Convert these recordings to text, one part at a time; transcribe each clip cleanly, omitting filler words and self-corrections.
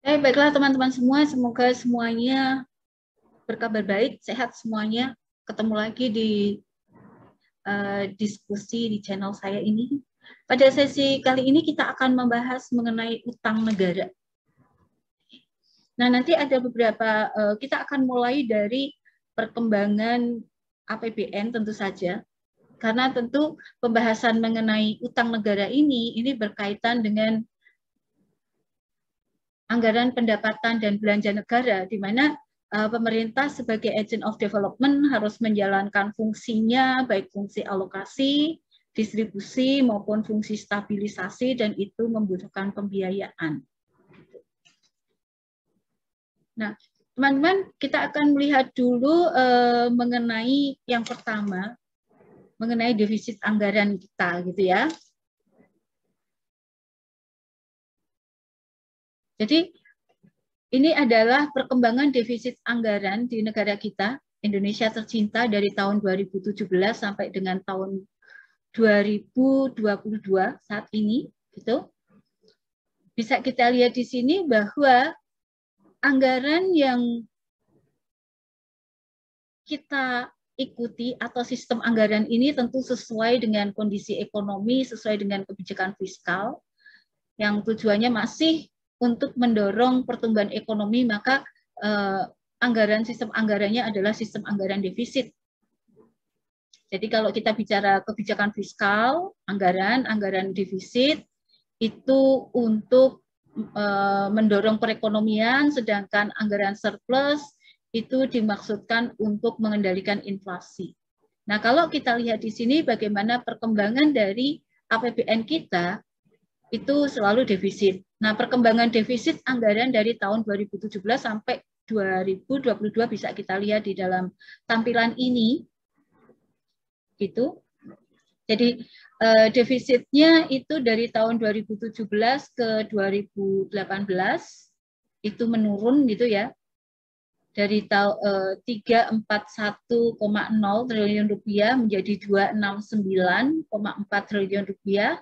Baiklah teman-teman semua, semoga semuanya berkabar baik, sehat semuanya. Ketemu lagi di diskusi di channel saya ini. Pada sesi kali ini kita akan membahas mengenai utang negara. Nah, nanti ada beberapa, kita akan mulai dari perkembangan APBN tentu saja, karena tentu pembahasan mengenai utang negara ini berkaitan dengan anggaran pendapatan dan belanja negara, di mana pemerintah sebagai agent of development harus menjalankan fungsinya, baik fungsi alokasi, distribusi, maupun fungsi stabilisasi, dan itu membutuhkan pembiayaan. Nah, teman-teman, kita akan melihat dulu mengenai yang pertama, mengenai defisit anggaran kita, gitu ya. Jadi, ini adalah perkembangan defisit anggaran di negara kita, Indonesia tercinta, dari tahun 2017 sampai dengan tahun 2022 saat ini. Gitu. Bisa kita lihat di sini bahwa anggaran yang kita ikuti atau sistem anggaran ini tentu sesuai dengan kondisi ekonomi, sesuai dengan kebijakan fiskal, yang tujuannya masih untuk mendorong pertumbuhan ekonomi, maka sistem anggarannya adalah sistem anggaran defisit. Jadi kalau kita bicara kebijakan fiskal, anggaran defisit itu untuk mendorong perekonomian, sedangkan anggaran surplus itu dimaksudkan untuk mengendalikan inflasi. Nah, kalau kita lihat di sini bagaimana perkembangan dari APBN kita, itu selalu defisit. Nah, perkembangan defisit anggaran dari tahun 2017 sampai 2022 bisa kita lihat di dalam tampilan ini. Gitu. Jadi defisitnya itu dari tahun 2017 ke 2018 itu menurun gitu ya. Dari 341,0 triliun rupiah menjadi 269,4 triliun rupiah.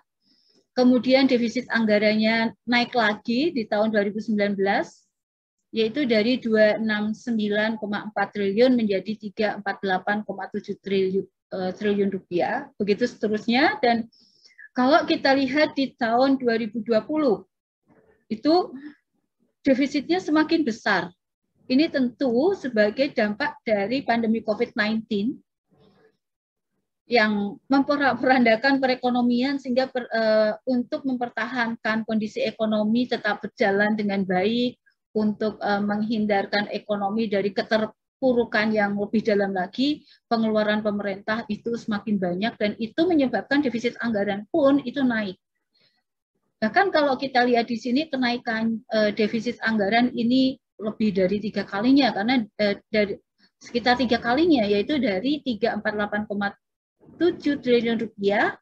Kemudian defisit anggarannya naik lagi di tahun 2019, yaitu dari 269,4 triliun menjadi 348,7 triliun rupiah, begitu seterusnya. Dan kalau kita lihat di tahun 2020, itu defisitnya semakin besar. Ini tentu sebagai dampak dari pandemi COVID-19, yang memporak-porandakan perekonomian sehingga untuk mempertahankan kondisi ekonomi tetap berjalan dengan baik, untuk menghindarkan ekonomi dari keterpurukan yang lebih dalam lagi, pengeluaran pemerintah itu semakin banyak dan itu menyebabkan defisit anggaran pun itu naik. Bahkan kalau kita lihat di sini kenaikan defisit anggaran ini lebih dari 3 kalinya, karena dari sekitar 3 kalinya, yaitu dari 348,7 triliun rupiah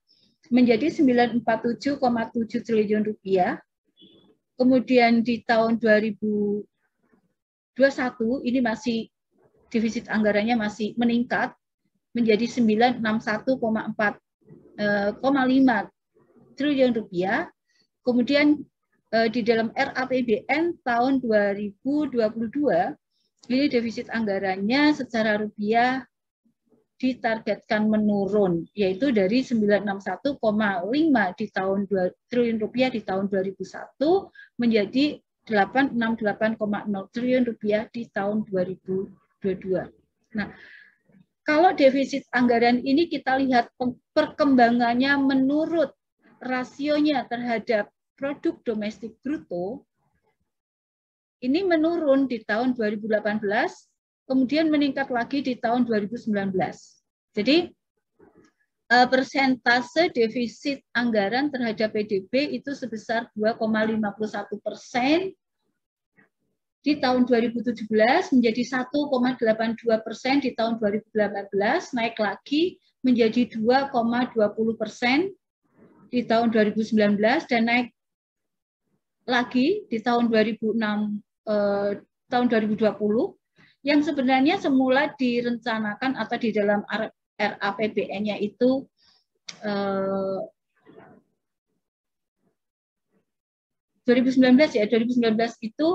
menjadi 947,7 triliun rupiah. Kemudian di tahun 2021 ini masih defisit anggarannya masih meningkat menjadi 961,5 triliun rupiah. Kemudian di dalam RAPBN tahun 2022 ini defisit anggarannya secara rupiah ditargetkan menurun, yaitu dari 961,5 di tahun triliun rupiah di tahun 2001 menjadi 868,0 triliun rupiah di tahun 2022. Nah, kalau defisit anggaran ini kita lihat perkembangannya menurut rasionya terhadap produk domestik bruto, ini menurun di tahun 2018, kemudian meningkat lagi di tahun 2019. Jadi persentase defisit anggaran terhadap PDB itu sebesar 2,51% di tahun 2017, menjadi 1,82% di tahun 2018, naik lagi menjadi 2,20% di tahun 2019 dan naik lagi di tahun 2020, yang sebenarnya semula direncanakan atau di dalam RAPBN-nya itu 2019 itu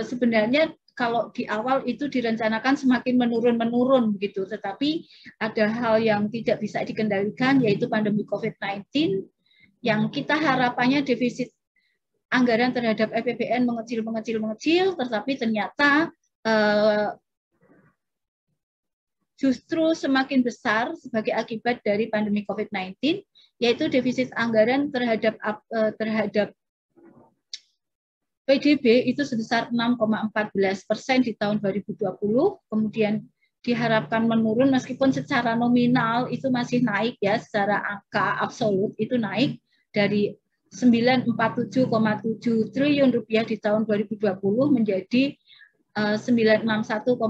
sebenarnya kalau di awal itu direncanakan semakin menurun begitu, tetapi ada hal yang tidak bisa dikendalikan, yaitu pandemi COVID-19, yang kita harapannya defisit anggaran terhadap APBN mengecil, tetapi ternyata justru semakin besar sebagai akibat dari pandemi COVID-19, yaitu defisit anggaran terhadap PDB itu sebesar 6,14% di tahun 2020, kemudian diharapkan menurun meskipun secara nominal itu masih naik ya, secara angka absolut itu naik dari 947,7 triliun rupiah di tahun 2020 menjadi 961,5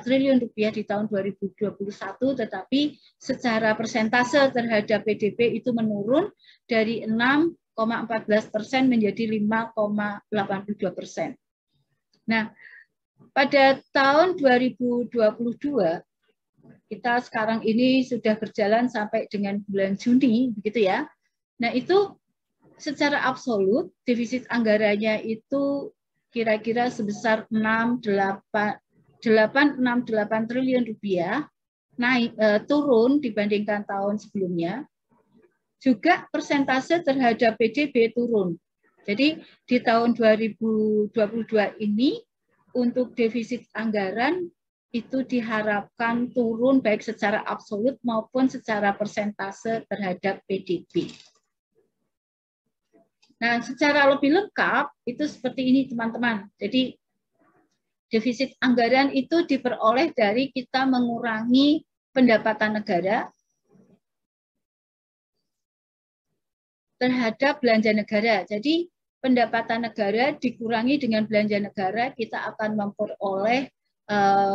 triliun rupiah di tahun 2021, tetapi secara persentase terhadap PDB itu menurun dari 6,14% menjadi 5,82%. Nah, pada tahun 2022 kita sekarang ini sudah berjalan sampai dengan bulan Juni, begitu ya. Nah, itu secara absolut defisit anggarannya itu kira-kira sebesar 868 triliun rupiah, naik turun dibandingkan tahun sebelumnya. Juga persentase terhadap PDB turun. Jadi di tahun 2022 ini untuk defisit anggaran itu diharapkan turun baik secara absolut maupun secara persentase terhadap PDB. Nah, secara lebih lengkap itu seperti ini teman-teman. Jadi defisit anggaran itu diperoleh dari kita mengurangi pendapatan negara terhadap belanja negara. Jadi pendapatan negara dikurangi dengan belanja negara, kita akan memperoleh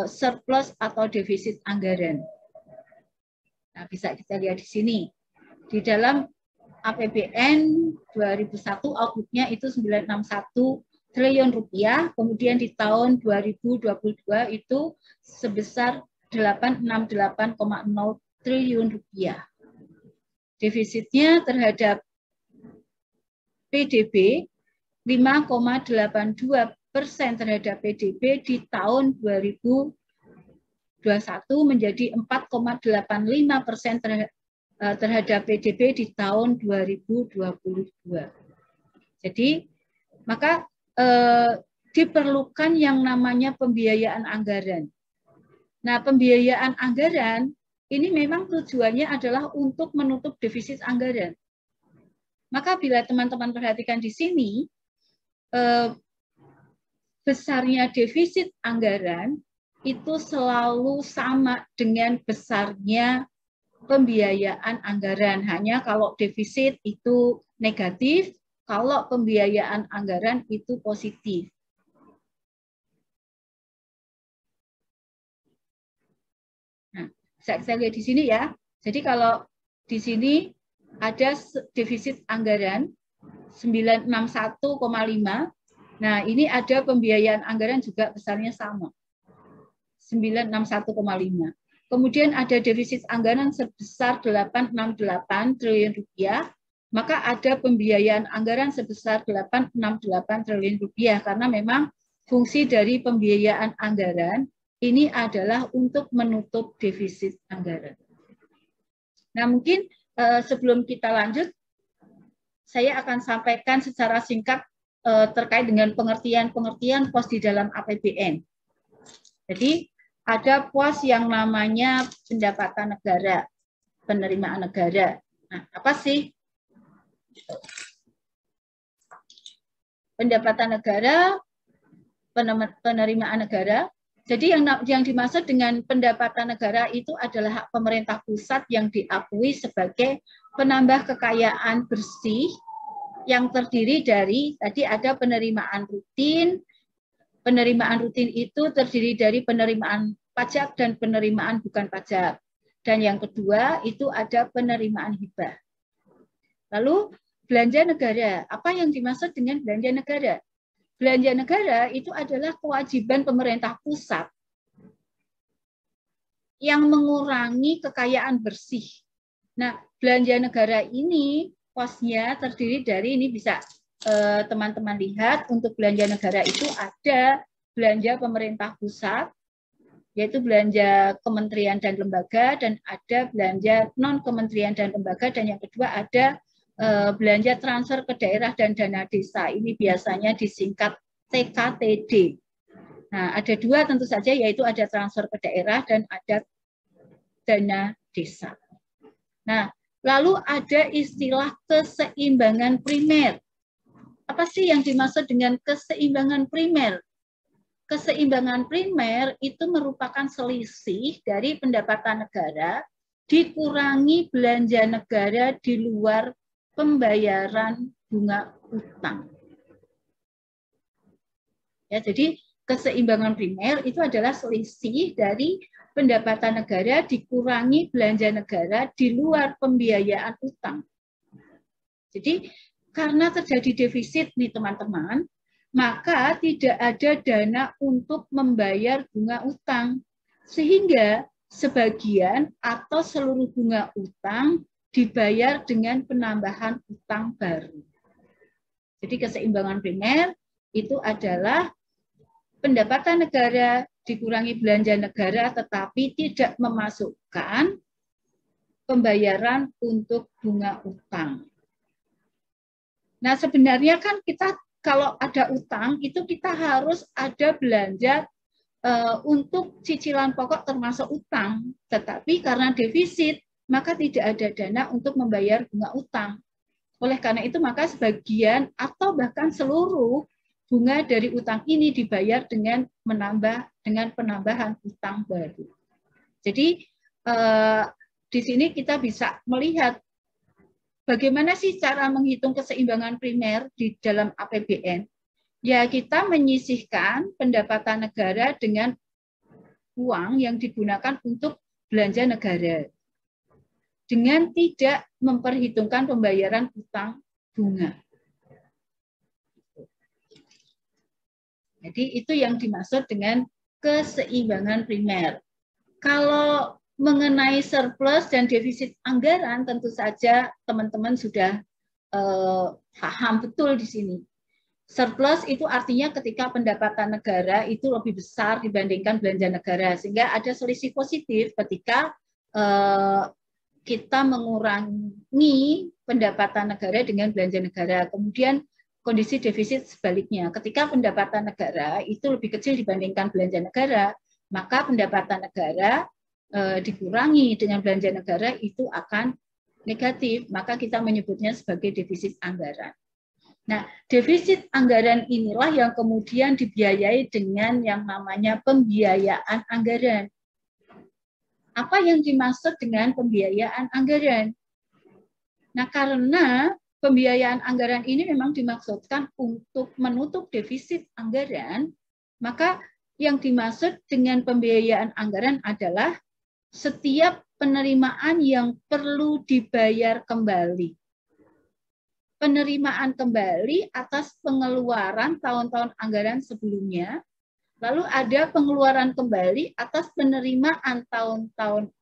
surplus atau defisit anggaran. Nah, bisa kita lihat di sini. Di dalam APBN 2001 outputnya itu 961 triliun rupiah, kemudian di tahun 2022 itu sebesar 868,0 triliun rupiah. Defisitnya terhadap PDB 5,82% terhadap PDB di tahun 2021 menjadi 4,85% terhadap PDB di tahun 2022. Jadi, maka diperlukan yang namanya pembiayaan anggaran. Nah, pembiayaan anggaran ini memang tujuannya adalah untuk menutup defisit anggaran. Maka bila teman-teman perhatikan di sini, besarnya defisit anggaran itu selalu sama dengan besarnya pembiayaan anggaran. Hanya kalau defisit itu negatif, kalau pembiayaan anggaran itu positif. Nah, saya lihat di sini ya. Jadi kalau di sini ada defisit anggaran 961,5. Nah, ini ada pembiayaan anggaran juga besarnya sama. 961,5. Kemudian ada defisit anggaran sebesar 868 triliun rupiah, maka ada pembiayaan anggaran sebesar 868 triliun rupiah karena memang fungsi dari pembiayaan anggaran ini adalah untuk menutup defisit anggaran. Nah, mungkin sebelum kita lanjut, saya akan sampaikan secara singkat terkait dengan pengertian-pengertian pos di dalam APBN. Jadi, ada pos yang namanya pendapatan negara, penerimaan negara. Nah, apa sih pendapatan negara, penerimaan negara? Jadi yang dimaksud dengan pendapatan negara itu adalah hak pemerintah pusat yang diakui sebagai penambah kekayaan bersih yang terdiri dari, tadi ada penerimaan rutin. Penerimaan rutin itu terdiri dari penerimaan pajak dan penerimaan bukan pajak. Dan yang kedua itu ada penerimaan hibah. Lalu belanja negara. Apa yang dimaksud dengan belanja negara? Belanja negara itu adalah kewajiban pemerintah pusat yang mengurangi kekayaan bersih. Nah, belanja negara ini posnya terdiri dari, ini bisa teman-teman lihat untuk belanja negara itu ada belanja pemerintah pusat, yaitu belanja kementerian dan lembaga, dan ada belanja non-kementerian dan lembaga, dan yang kedua ada belanja transfer ke daerah dan dana desa. Ini biasanya disingkat TKTD. Nah, ada dua tentu saja, yaitu ada transfer ke daerah dan ada dana desa. Nah, lalu ada istilah keseimbangan primer. Apa sih yang dimaksud dengan keseimbangan primer? Keseimbangan primer itu merupakan selisih dari pendapatan negara dikurangi belanja negara di luar pembayaran bunga utang. Ya, jadi keseimbangan primer itu adalah selisih dari pendapatan negara dikurangi belanja negara di luar pembiayaan utang. Jadi karena terjadi defisit nih teman-teman, maka tidak ada dana untuk membayar bunga utang. Sehingga sebagian atau seluruh bunga utang dibayar dengan penambahan utang baru. Jadi keseimbangan primer itu adalah pendapatan negara dikurangi belanja negara tetapi tidak memasukkan pembayaran untuk bunga utang. Nah, sebenarnya kan kita kalau ada utang itu kita harus ada belanja untuk cicilan pokok termasuk utang. Tetapi karena defisit, maka tidak ada dana untuk membayar bunga utang. Oleh karena itu, maka sebagian atau bahkan seluruh bunga dari utang ini dibayar dengan penambahan utang baru. Jadi di sini kita bisa melihat bagaimana sih cara menghitung keseimbangan primer di dalam APBN? Ya, kita menyisihkan pendapatan negara dengan uang yang digunakan untuk belanja negara dengan tidak memperhitungkan pembayaran utang bunga. Jadi itu yang dimaksud dengan keseimbangan primer. Kalau mengenai surplus dan defisit anggaran, tentu saja teman-teman sudah paham betul di sini. Surplus itu artinya ketika pendapatan negara itu lebih besar dibandingkan belanja negara, sehingga ada selisih positif ketika kita mengurangi pendapatan negara dengan belanja negara. Kemudian kondisi defisit sebaliknya, ketika pendapatan negara itu lebih kecil dibandingkan belanja negara, maka pendapatan negara dikurangi dengan belanja negara itu akan negatif, maka kita menyebutnya sebagai defisit anggaran. Nah, defisit anggaran inilah yang kemudian dibiayai dengan yang namanya pembiayaan anggaran. Apa yang dimaksud dengan pembiayaan anggaran? Nah, karena pembiayaan anggaran ini memang dimaksudkan untuk menutup defisit anggaran, maka yang dimaksud dengan pembiayaan anggaran adalah setiap penerimaan yang perlu dibayar kembali. Penerimaan kembali atas pengeluaran tahun-tahun anggaran sebelumnya, lalu ada pengeluaran kembali atas penerimaan tahun-tahun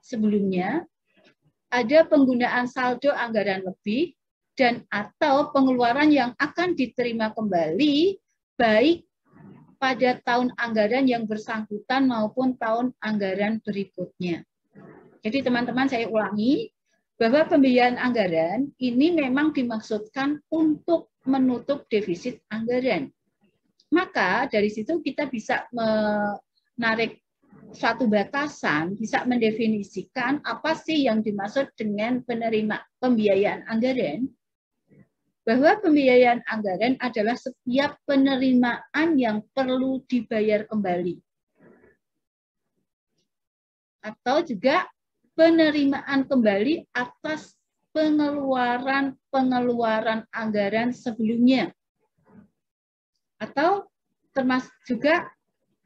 sebelumnya, ada penggunaan saldo anggaran lebih, dan atau pengeluaran yang akan diterima kembali baik pada tahun anggaran yang bersangkutan maupun tahun anggaran berikutnya. Jadi teman-teman, saya ulangi bahwa pembiayaan anggaran ini memang dimaksudkan untuk menutup defisit anggaran. Maka dari situ kita bisa menarik suatu batasan, bisa mendefinisikan apa sih yang dimaksud dengan pembiayaan anggaran. Bahwa pembiayaan anggaran adalah setiap penerimaan yang perlu dibayar kembali. Atau juga penerimaan kembali atas pengeluaran anggaran sebelumnya. Atau termasuk juga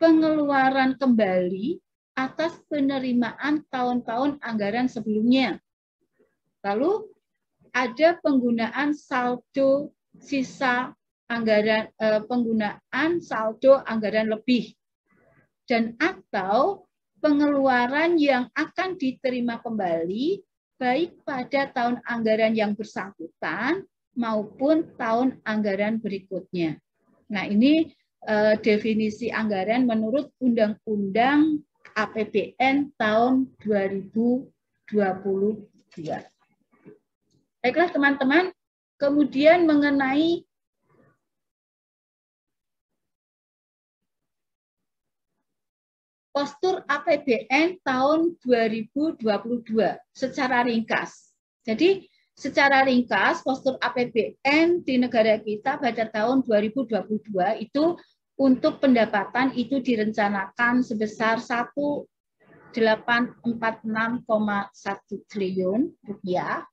pengeluaran kembali atas penerimaan tahun-tahun anggaran sebelumnya. Lalu ada penggunaan saldo sisa anggaran, penggunaan saldo anggaran lebih, dan atau pengeluaran yang akan diterima kembali baik pada tahun anggaran yang bersangkutan maupun tahun anggaran berikutnya. Nah, ini definisi anggaran menurut Undang-Undang APBN tahun 2022. Baiklah teman-teman, kemudian mengenai postur APBN tahun 2022 secara ringkas. Jadi secara ringkas postur APBN di negara kita pada tahun 2022 itu untuk pendapatan itu direncanakan sebesar 1.846,1 triliun rupiah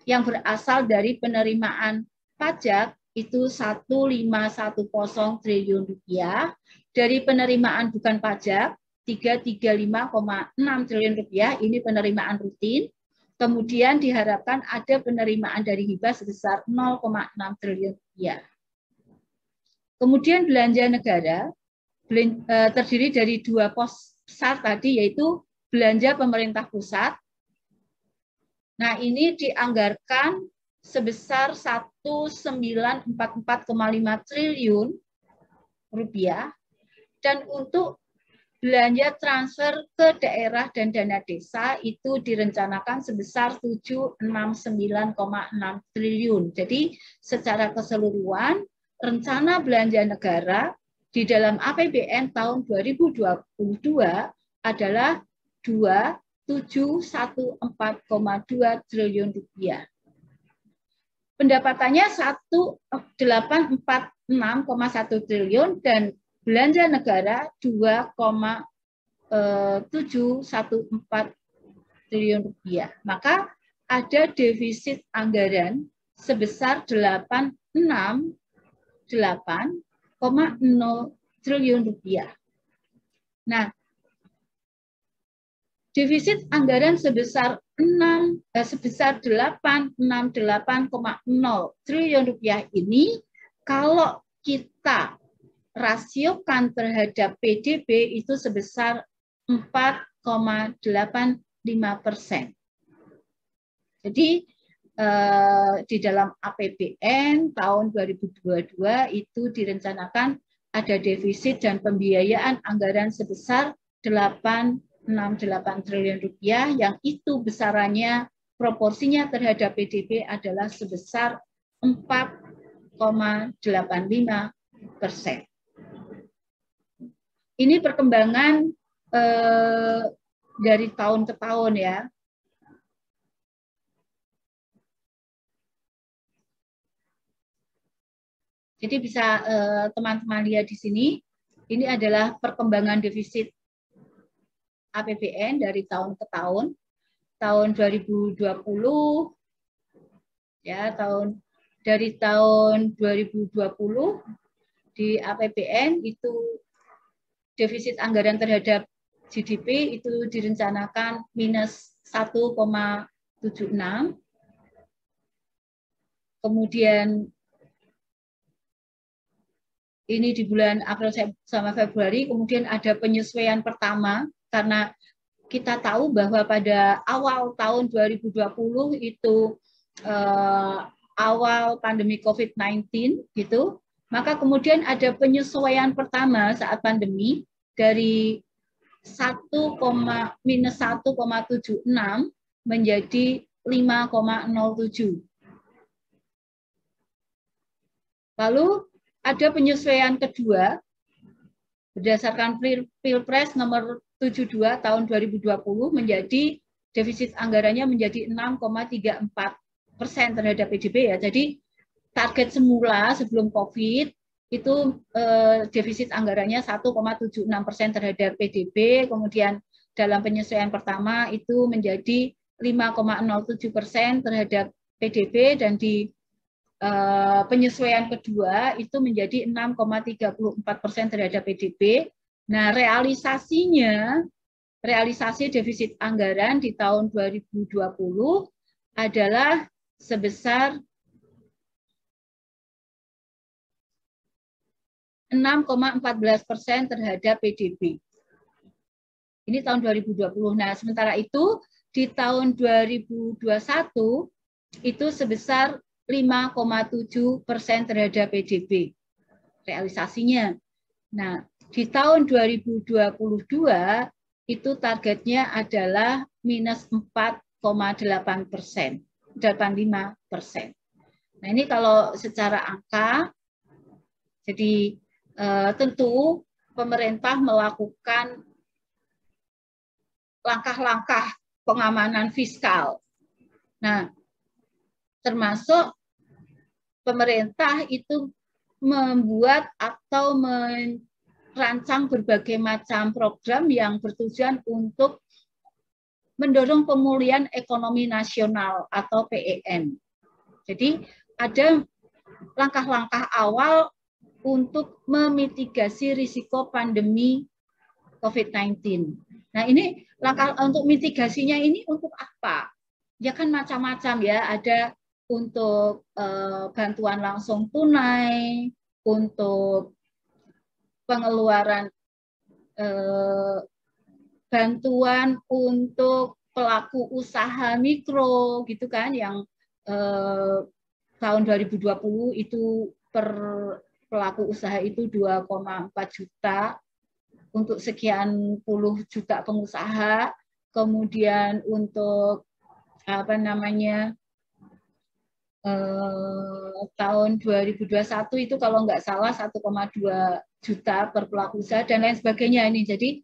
yang berasal dari penerimaan pajak itu 1.510 triliun rupiah, dari penerimaan bukan pajak 335,6 triliun rupiah, ini penerimaan rutin. Kemudian diharapkan ada penerimaan dari hibah sebesar 0,6 triliun rupiah. Kemudian belanja negara terdiri dari dua pos besar tadi, yaitu belanja pemerintah pusat. Nah, ini dianggarkan sebesar 1.944,5 triliun rupiah, dan untuk belanja transfer ke daerah dan dana desa itu direncanakan sebesar 769,6 triliun. Jadi secara keseluruhan rencana belanja negara di dalam APBN tahun 2022 adalah 2.714,2 triliun rupiah. Pendapatannya 1.846,1 triliun dan belanja negara 2.714 triliun rupiah. Maka ada defisit anggaran sebesar 868,0 triliun rupiah. Nah, defisit anggaran sebesar 868,0 triliun rupiah ini kalau kita rasiokan terhadap PDB itu sebesar 4,85%. Jadi di dalam APBN tahun 2022 itu direncanakan ada defisit dan pembiayaan anggaran sebesar 868 triliun rupiah, yang itu besarannya proporsinya terhadap PDB adalah sebesar 4,85%. Ini perkembangan dari tahun ke tahun ya. Jadi bisa teman-teman lihat di sini, ini adalah perkembangan defisit APBN dari tahun ke tahun. Tahun 2020 ya, dari tahun 2020 di APBN itu defisit anggaran terhadap GDP itu direncanakan minus 1,76. Kemudian ini di bulan April sama Februari, kemudian ada penyesuaian pertama karena kita tahu bahwa pada awal tahun 2020 itu awal pandemi COVID-19 gitu, maka kemudian ada penyesuaian pertama saat pandemi dari minus 1,76 menjadi 5,07. Lalu ada penyesuaian kedua berdasarkan Pilpres nomor 72 tahun 2020 menjadi defisit anggarannya menjadi 6,34% terhadap PDB ya. Jadi target semula sebelum COVID itu defisit anggarannya 1,76% terhadap PDB, kemudian dalam penyesuaian pertama itu menjadi 5,07% terhadap PDB, dan di penyesuaian kedua itu menjadi 6,34% terhadap PDB. Nah, realisasi defisit anggaran di tahun 2020 adalah sebesar 6,14% terhadap PDB. Ini tahun 2020. Nah, sementara itu di tahun 2021 itu sebesar 5,7% terhadap PDB realisasinya. Nah, di tahun 2022 itu targetnya adalah minus 4,8%, 85%. Nah, ini kalau secara angka, jadi tentu pemerintah melakukan langkah-langkah pengamanan fiskal. Nah, termasuk pemerintah itu membuat atau merancang berbagai macam program yang bertujuan untuk mendorong pemulihan ekonomi nasional atau PEN. Jadi ada langkah-langkah awal untuk memitigasi risiko pandemi COVID-19. Nah, ini langkah untuk mitigasinya ini untuk apa? Ya kan macam-macam ya, ada untuk bantuan langsung tunai, untuk pengeluaran bantuan untuk pelaku usaha mikro gitu kan, yang tahun 2020 itu per pelaku usaha itu 2,4 juta untuk sekian puluh juta pengusaha. Kemudian untuk apa namanya tahun 2021 itu kalau nggak salah 1,2 juta per pelaku usaha dan lain sebagainya ini. Jadi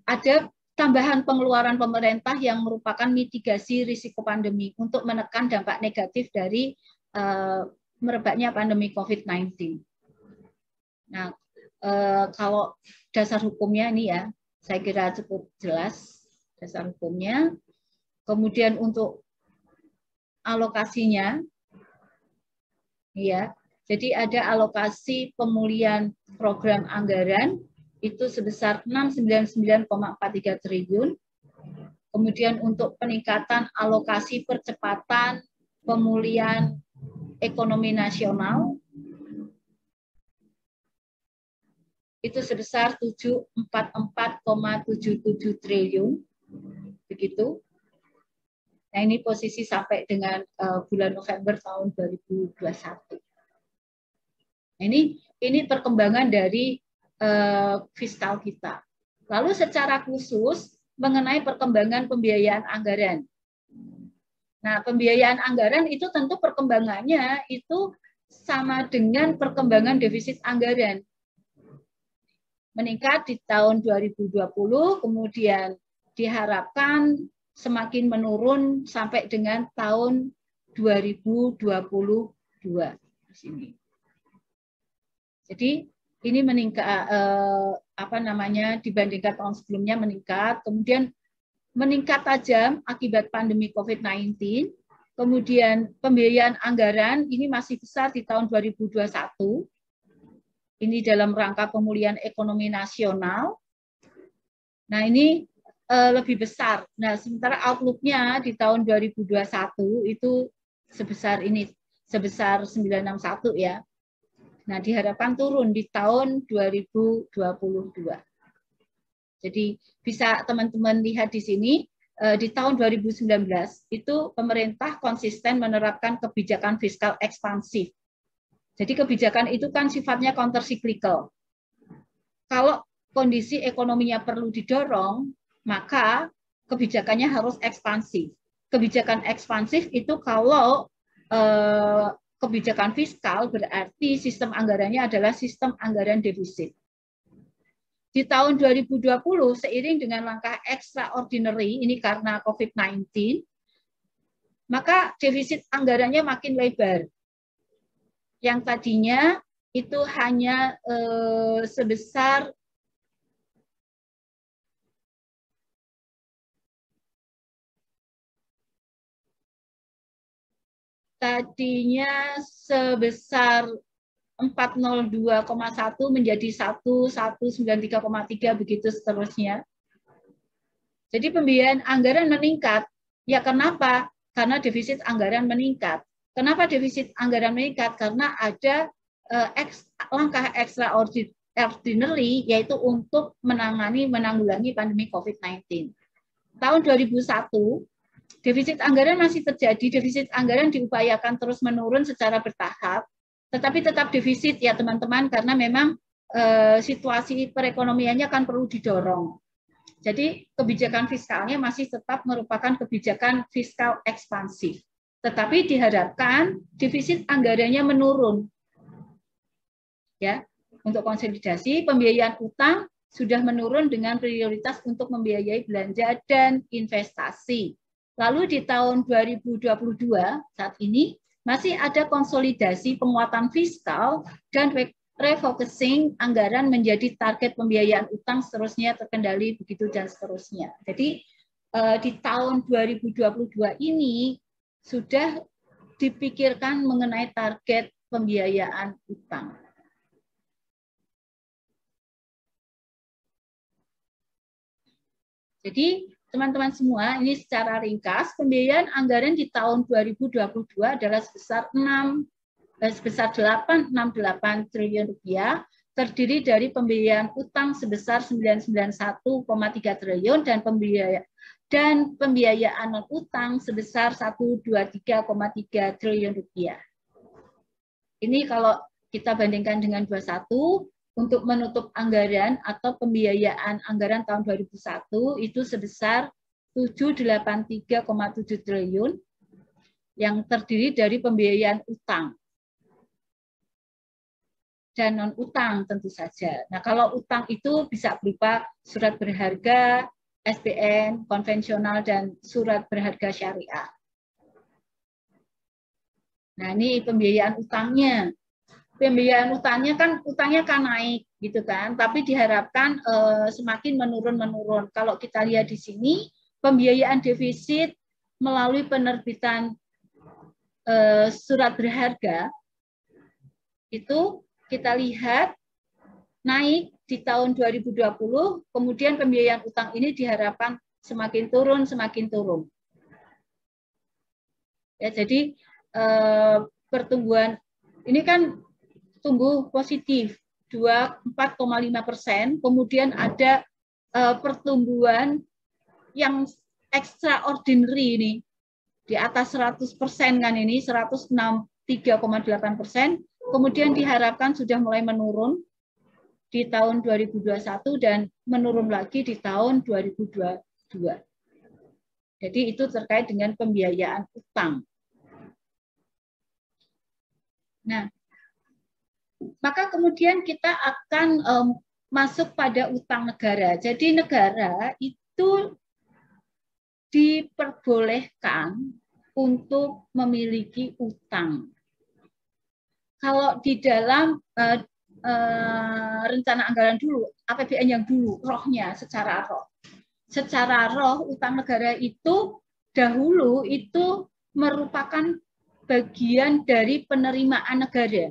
ada tambahan pengeluaran pemerintah yang merupakan mitigasi risiko pandemi untuk menekan dampak negatif dari merebaknya pandemi COVID-19. Nah, kalau dasar hukumnya ini ya, saya kira cukup jelas dasar hukumnya. Kemudian untuk alokasinya, ya, jadi ada alokasi pemulihan program anggaran itu sebesar 699,43 triliun. Kemudian untuk peningkatan alokasi percepatan pemulihan ekonomi nasional itu sebesar 744,77 triliun, begitu. Nah, ini posisi sampai dengan bulan November tahun 2021. Nah, ini perkembangan dari fiskal kita. Lalu secara khusus mengenai perkembangan pembiayaan anggaran. Nah, pembiayaan anggaran itu tentu perkembangannya itu sama dengan perkembangan defisit anggaran. Meningkat di tahun 2020, kemudian diharapkan semakin menurun sampai dengan tahun 2022 di sini. Jadi ini meningkat dibandingkan tahun sebelumnya meningkat, kemudian meningkat tajam akibat pandemi COVID-19. Kemudian pembiayaan anggaran ini masih besar di tahun 2021. Ini dalam rangka pemulihan ekonomi nasional. Nah, ini lebih besar. Nah, sementara outlook-nya di tahun 2021 itu sebesar 961 ya. Nah, diharapkan turun di tahun 2022. Jadi bisa teman-teman lihat di sini di tahun 2019 itu pemerintah konsisten menerapkan kebijakan fiskal ekspansif. Jadi kebijakan itu kan sifatnya countercyclical. Kalau kondisi ekonominya perlu didorong, maka kebijakannya harus ekspansif. Kebijakan ekspansif itu kalau kebijakan fiskal berarti sistem anggarannya adalah sistem anggaran defisit. Di tahun 2020, seiring dengan langkah extraordinary, ini karena COVID-19, maka defisit anggarannya makin lebar. Yang tadinya itu hanya sebesar tadinya sebesar 402,1 menjadi 193,3 begitu seterusnya. Jadi pembiayaan anggaran meningkat. Ya kenapa? Karena defisit anggaran meningkat. Kenapa defisit anggaran meningkat? Karena ada langkah extraordinary yaitu untuk menanggulangi pandemi COVID-19. Tahun 2001 Defisit anggaran masih terjadi, defisit anggaran diupayakan terus menurun secara bertahap, tetapi tetap defisit ya teman-teman, karena memang situasi perekonomiannya kan perlu didorong. Jadi kebijakan fiskalnya masih tetap merupakan kebijakan fiskal ekspansif. Tetapi diharapkan defisit anggarannya menurun. Ya, untuk konsolidasi, pembiayaan utang sudah menurun dengan prioritas untuk membiayai belanja dan investasi. Lalu di tahun 2022 saat ini masih ada konsolidasi penguatan fiskal dan refocusing anggaran menjadi target pembiayaan utang seterusnya terkendali begitu dan seterusnya. Jadi di tahun 2022 ini sudah dipikirkan mengenai target pembiayaan utang. Jadi teman-teman semua, ini secara ringkas, pembiayaan anggaran di tahun 2022 adalah sebesar 868 triliun rupiah, terdiri dari pembiayaan utang sebesar 991,3 triliun dan pembiayaan non utang sebesar 123,3 triliun rupiah. Ini kalau kita bandingkan dengan 21, untuk menutup anggaran atau pembiayaan anggaran tahun 2001 itu sebesar 783,7 triliun yang terdiri dari pembiayaan utang dan non utang tentu saja. Nah, kalau utang itu bisa berupa surat berharga, SBN, konvensional, dan surat berharga syariah. Nah, ini pembiayaan utangnya. Pembiayaan utangnya kan naik gitu kan, tapi diharapkan semakin menurun. Kalau kita lihat di sini, pembiayaan defisit melalui penerbitan surat berharga itu kita lihat naik di tahun 2020, kemudian pembiayaan utang ini diharapkan semakin turun. Ya, jadi pertumbuhan ini kan tumbuh positif 4,5%, kemudian ada pertumbuhan yang extraordinary ini di atas 100% kan ini 163,8%, kemudian diharapkan sudah mulai menurun di tahun 2021 dan menurun lagi di tahun 2022. Jadi itu terkait dengan pembiayaan utang. Nah, maka kemudian kita akan masuk pada utang negara. Jadi negara itu diperbolehkan untuk memiliki utang. Kalau di dalam rencana anggaran dulu, APBN yang dulu, rohnya secara roh utang negara itu dahulu itu merupakan bagian dari penerimaan negara.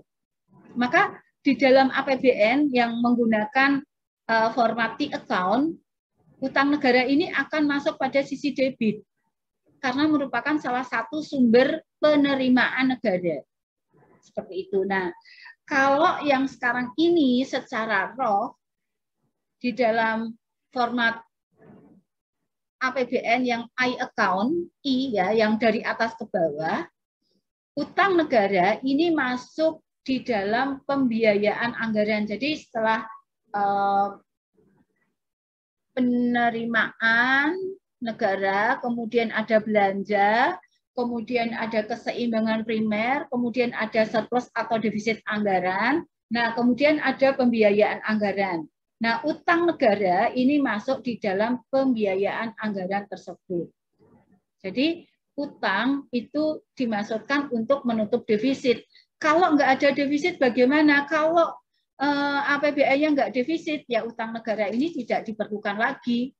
Maka di dalam APBN yang menggunakan formatting account, utang negara ini akan masuk pada sisi debit karena merupakan salah satu sumber penerimaan negara. Seperti itu. Nah, kalau yang sekarang ini secara roh di dalam format APBN yang I account, I ya, yang dari atas ke bawah, utang negara ini masuk di dalam pembiayaan anggaran. Jadi setelah penerimaan negara, kemudian ada belanja, kemudian ada keseimbangan primer, kemudian ada surplus atau defisit anggaran, nah kemudian ada pembiayaan anggaran. Nah, utang negara ini masuk di dalam pembiayaan anggaran tersebut. Jadi utang itu dimaksudkan untuk menutup defisit. Kalau nggak ada defisit bagaimana? Kalau APBN-nya nggak defisit, ya utang negara ini tidak diperlukan lagi.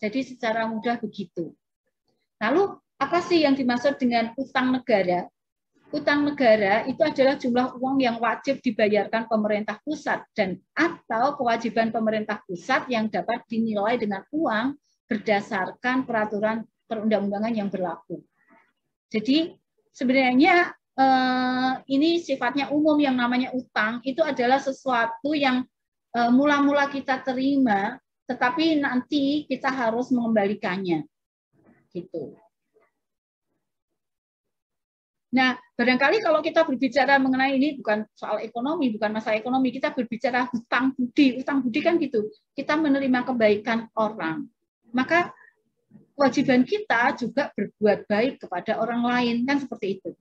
Jadi secara mudah begitu. Lalu apa sih yang dimaksud dengan utang negara? Utang negara itu adalah jumlah uang yang wajib dibayarkan pemerintah pusat dan atau kewajiban pemerintah pusat yang dapat dinilai dengan uang berdasarkan peraturan perundang-undangan yang berlaku. Jadi sebenarnya ini sifatnya umum, yang namanya utang itu adalah sesuatu yang mula-mula kita terima, tetapi nanti kita harus mengembalikannya, gitu. Nah, barangkali kalau kita berbicara mengenai ini bukan soal ekonomi, bukan masalah ekonomi, kita berbicara hutang budi. Hutang budi kan gitu, kita menerima kebaikan orang. Maka kewajiban kita juga berbuat baik kepada orang lain, kan seperti itu.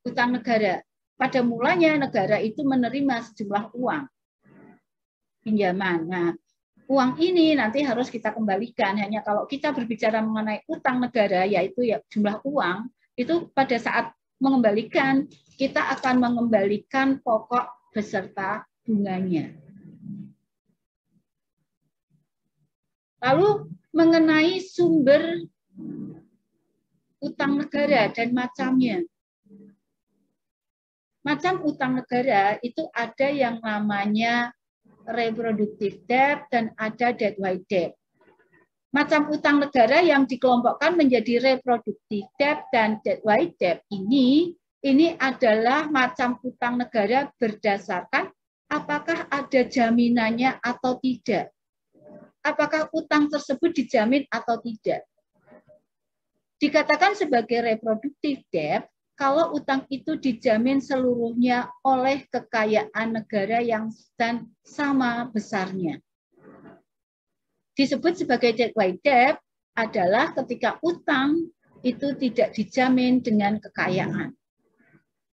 Hutang negara. Pada mulanya negara itu menerima sejumlah uang pinjaman. Nah, uang ini nanti harus kita kembalikan. Hanya kalau kita berbicara mengenai utang negara, yaitu ya jumlah uang, itu pada saat mengembalikan, kita akan mengembalikan pokok beserta bunganya. Lalu mengenai sumber utang negara dan macamnya. Macam utang negara itu ada yang namanya reproductive debt dan ada debt wide debt. Macam utang negara yang dikelompokkan menjadi reproductive debt dan debt wide debt ini adalah macam utang negara berdasarkan apakah ada jaminannya atau tidak. Apakah utang tersebut dijamin atau tidak. Dikatakan sebagai reproductive debt kalau utang itu dijamin seluruhnya oleh kekayaan negara yang sama besarnya. Disebut sebagai debt wide debt adalah ketika utang itu tidak dijamin dengan kekayaan.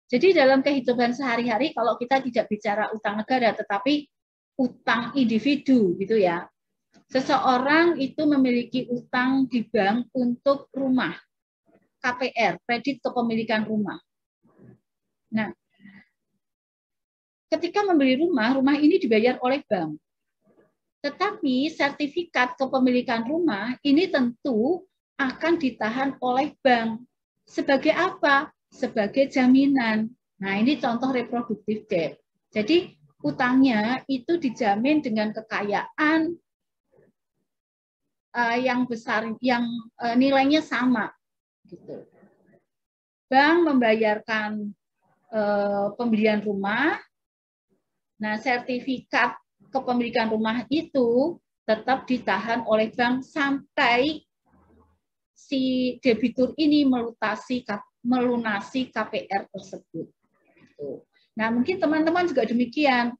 Jadi dalam kehidupan sehari-hari kalau kita tidak bicara utang negara tetapi utang individu gitu ya. Seseorang itu memiliki utang di bank untuk rumah, KPR, kredit kepemilikan rumah. Nah, ketika membeli rumah, rumah ini dibayar oleh bank. Tetapi sertifikat kepemilikan rumah ini tentu akan ditahan oleh bank. Sebagai apa? Sebagai jaminan. Nah, ini contoh reproductive debt. Jadi, utangnya itu dijamin dengan kekayaan yang besar, yang nilainya sama. Gitu. Bank membayarkan pembelian rumah. Nah, sertifikat kepemilikan rumah itu tetap ditahan oleh bank sampai si debitur ini melunasi KPR tersebut. Nah, mungkin teman-teman juga demikian.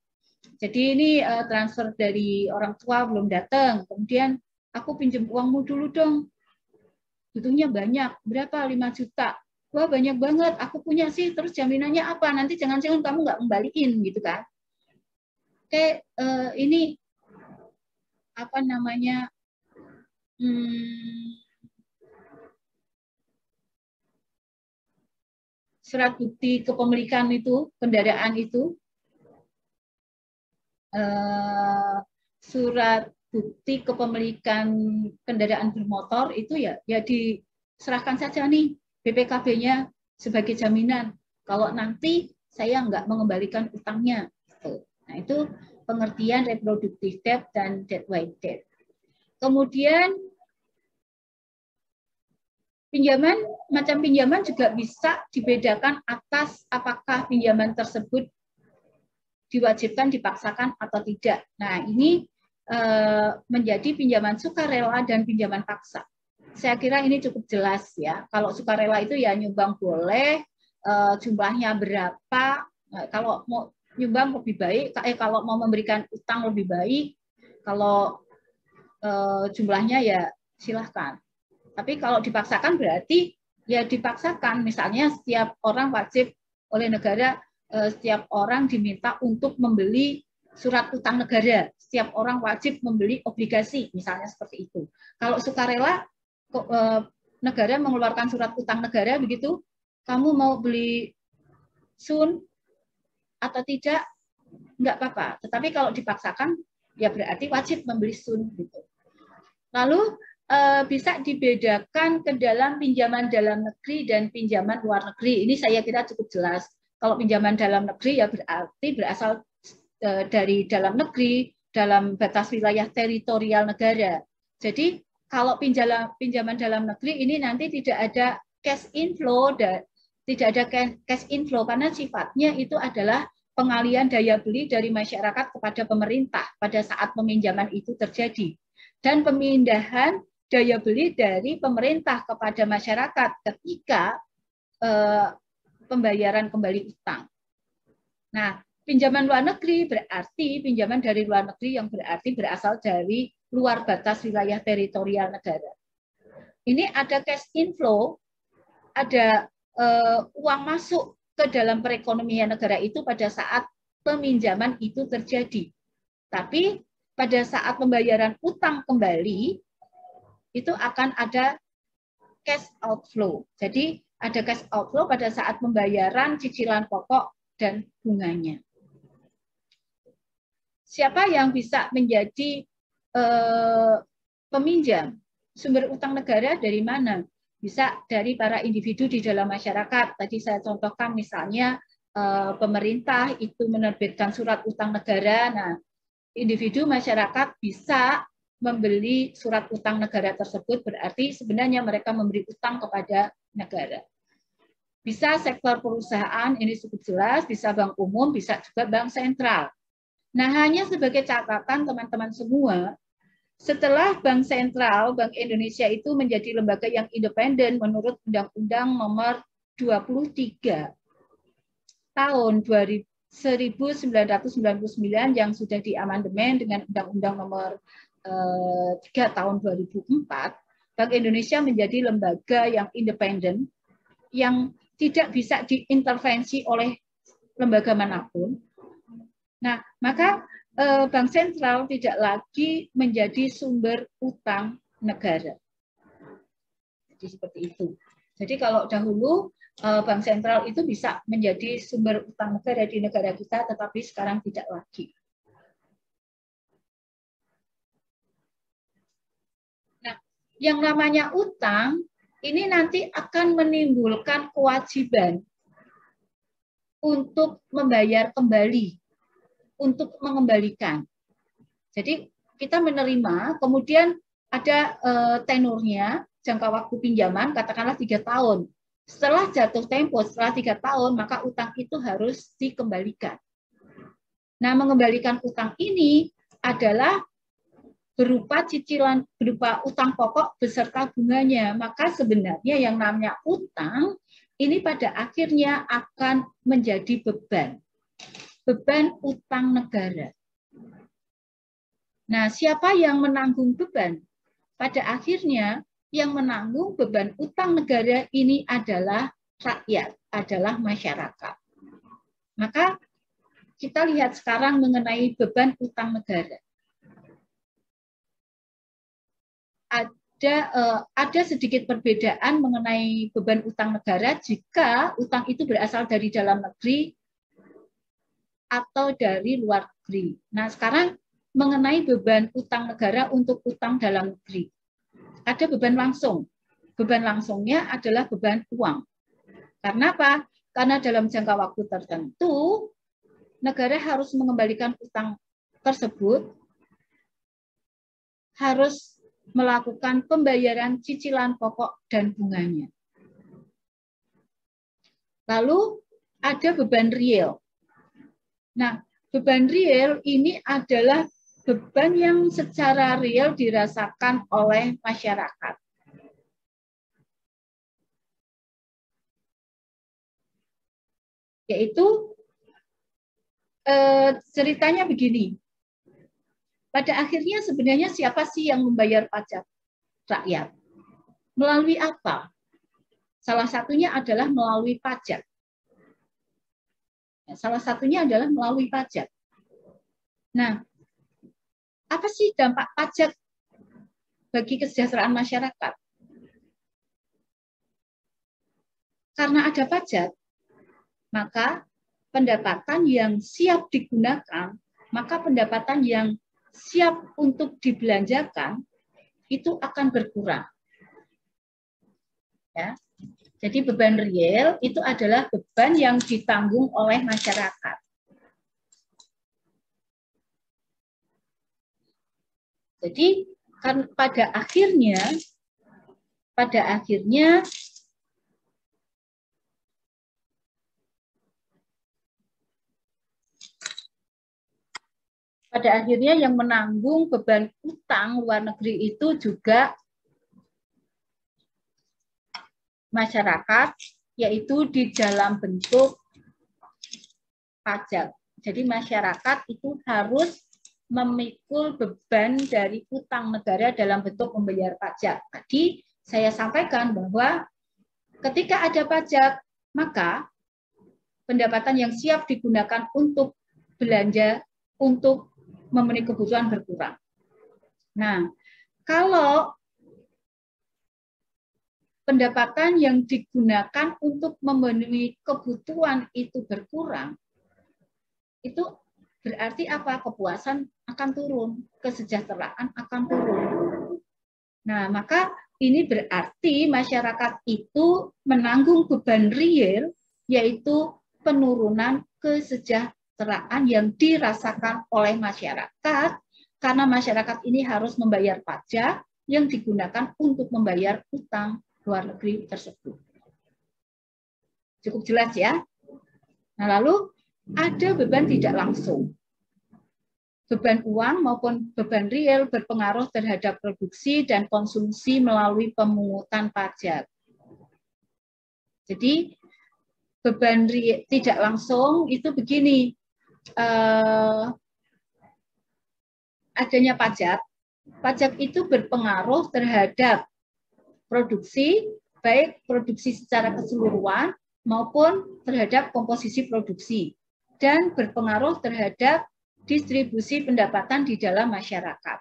Jadi ini transfer dari orang tua belum datang, kemudian aku pinjam uangmu dulu dong. Butuhnya banyak, berapa? 5 juta. Wah, banyak banget, aku punya sih, terus jaminannya apa? Nanti jangan-jangan kamu nggak kembaliin, gitu kan. Oke, ini apa namanya surat bukti kepemilikan itu, kendaraan itu, surat bukti kepemilikan kendaraan bermotor itu ya diserahkan saja nih BPKB-nya sebagai jaminan. Kalau nanti saya nggak mengembalikan utangnya. Nah, itu pengertian reproductive debt dan debt wide debt. Kemudian pinjaman, macam pinjaman juga bisa dibedakan atas apakah pinjaman tersebut diwajibkan, dipaksakan atau tidak. Nah, ini menjadi pinjaman sukarela dan pinjaman paksa. Saya kira ini cukup jelas ya. Kalau sukarela itu ya nyumbang boleh, jumlahnya berapa. Kalau mau nyumbang lebih baik, kalau mau memberikan utang lebih baik, kalau jumlahnya ya silahkan. Tapi kalau dipaksakan berarti ya dipaksakan. Misalnya setiap orang wajib oleh negara, setiap orang diminta untuk membeli surat utang negara. Setiap orang wajib membeli obligasi, misalnya seperti itu. Kalau sukarela, negara mengeluarkan surat utang negara begitu, kamu mau beli sun atau tidak, enggak apa-apa. Tetapi kalau dipaksakan, ya berarti wajib membeli sun. Gitu. Lalu bisa dibedakan ke dalam pinjaman dalam negeri dan pinjaman luar negeri. Ini saya kira cukup jelas. Kalau pinjaman dalam negeri ya berarti berasal dari dalam negeri, dalam batas wilayah teritorial negara. Jadi kalau pinjaman dalam negeri ini nanti tidak ada cash inflow, tidak ada cash inflow karena sifatnya itu adalah pengalian daya beli dari masyarakat kepada pemerintah pada saat peminjaman itu terjadi. Dan pemindahan daya beli dari pemerintah kepada masyarakat ketika pembayaran kembali utang. Nah, pinjaman luar negeri berarti pinjaman dari luar negeri yang berarti berasal dari luar batas wilayah teritorial negara. Ini ada cash inflow, ada uang masuk ke dalam perekonomian negara itu pada saat peminjaman itu terjadi. Tapi pada saat pembayaran utang kembali, itu akan ada cash outflow. Jadi ada cash outflow pada saat pembayaran cicilan pokok dan bunganya. Siapa yang bisa menjadi peminjam? Sumber utang negara dari mana? Bisa dari para individu di dalam masyarakat. Tadi saya contohkan misalnya pemerintah itu menerbitkan surat utang negara. Nah, individu masyarakat bisa membeli surat utang negara tersebut, berarti sebenarnya mereka memberi utang kepada negara. Bisa sektor perusahaan, ini cukup jelas, bisa bank umum, bisa juga bank sentral. Nah, hanya sebagai catatan teman-teman semua, setelah Bank Sentral, Bank Indonesia itu menjadi lembaga yang independen menurut Undang-Undang Nomor 23 tahun 1999 yang sudah diamandemen dengan Undang-Undang Nomor 3 tahun 2004, Bank Indonesia menjadi lembaga yang independen yang tidak bisa diintervensi oleh lembaga manapun. Nah, maka Bank Sentral tidak lagi menjadi sumber utang negara. Jadi seperti itu. Jadi kalau dahulu Bank Sentral itu bisa menjadi sumber utang negara di negara kita, tetapi sekarang tidak lagi. Nah, yang namanya utang ini nanti akan menimbulkan kewajiban untuk membayar kembali, untuk mengembalikan. Jadi kita menerima, kemudian ada tenurnya, jangka waktu pinjaman, katakanlah 3 tahun. Setelah jatuh tempo, setelah 3 tahun, maka utang itu harus dikembalikan. Nah, mengembalikan utang ini adalah berupa cicilan, berupa utang pokok beserta bunganya. Maka sebenarnya yang namanya utang, ini pada akhirnya akan menjadi beban. Beban utang negara. Nah, siapa yang menanggung beban? Pada akhirnya, yang menanggung beban utang negara ini adalah rakyat, adalah masyarakat. Maka kita lihat sekarang mengenai beban utang negara. Ada sedikit perbedaan mengenai beban utang negara jika utang itu berasal dari dalam negeri atau dari luar negeri. Nah, sekarang mengenai beban utang negara untuk utang dalam negeri. Ada beban langsung. Beban langsungnya adalah beban uang. Karena apa? Karena dalam jangka waktu tertentu, negara harus mengembalikan utang tersebut, harus melakukan pembayaran cicilan pokok dan bunganya. Lalu ada beban real. Nah, beban real ini adalah beban yang secara real dirasakan oleh masyarakat. Yaitu ceritanya begini. Pada akhirnya sebenarnya siapa sih yang membayar pajak? Rakyat. Melalui apa? Salah satunya adalah melalui pajak. Salah satunya adalah melalui pajak. Nah, apa sih dampak pajak bagi kesejahteraan masyarakat? Karena ada pajak, maka pendapatan yang siap digunakan, maka pendapatan yang siap untuk dibelanjakan itu akan berkurang. Ya. Jadi beban real itu adalah beban yang ditanggung oleh masyarakat. Jadi kan pada akhirnya yang menanggung beban utang luar negeri itu juga masyarakat yaitu di dalam bentuk pajak. Jadi masyarakat itu harus memikul beban dari utang negara dalam bentuk membayar pajak. Tadi saya sampaikan bahwa ketika ada pajak, maka pendapatan yang siap digunakan untuk belanja, untuk memenuhi kebutuhan berkurang. Nah, kalau pendapatan yang digunakan untuk memenuhi kebutuhan itu berkurang, itu berarti apa? Kepuasan akan turun, kesejahteraan akan turun. Nah, maka ini berarti masyarakat itu menanggung beban real, yaitu penurunan kesejahteraan yang dirasakan oleh masyarakat, karena masyarakat ini harus membayar pajak yang digunakan untuk membayar utang luar negeri tersebut. Cukup jelas ya? Nah, lalu ada beban tidak langsung. Beban uang maupun beban real berpengaruh terhadap produksi dan konsumsi melalui pemungutan pajak. Jadi beban real, tidak langsung itu begini, adanya pajak itu berpengaruh terhadap produksi, baik produksi secara keseluruhan maupun terhadap komposisi produksi, dan berpengaruh terhadap distribusi pendapatan di dalam masyarakat.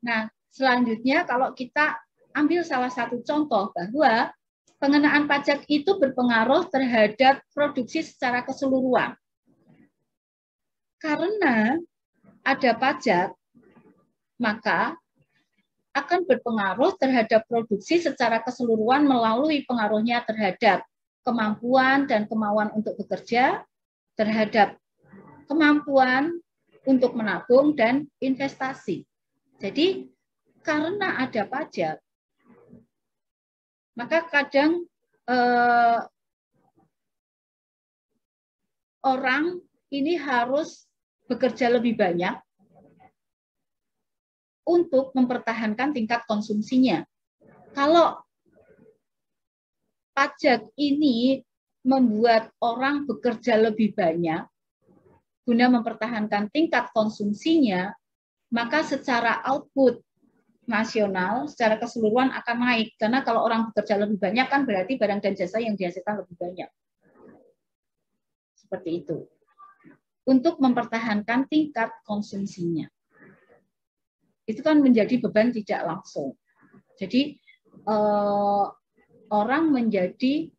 Nah, selanjutnya kalau kita ambil salah satu contoh bahwa pengenaan pajak itu berpengaruh terhadap produksi secara keseluruhan. Karena ada pajak, maka akan berpengaruh terhadap produksi secara keseluruhan melalui pengaruhnya terhadap kemampuan dan kemauan untuk bekerja, terhadap kemampuan untuk menabung dan investasi. Jadi karena ada pajak, maka kadang orang ini harus bekerja lebih banyak untuk mempertahankan tingkat konsumsinya. Kalau pajak ini membuat orang bekerja lebih banyak guna mempertahankan tingkat konsumsinya, maka secara output nasional, secara keseluruhan akan naik. Karena kalau orang bekerja lebih banyak kan berarti barang dan jasa yang dihasilkan lebih banyak. Seperti itu. Untuk mempertahankan tingkat konsumsinya. Itu kan menjadi beban tidak langsung. Jadi orang menjadi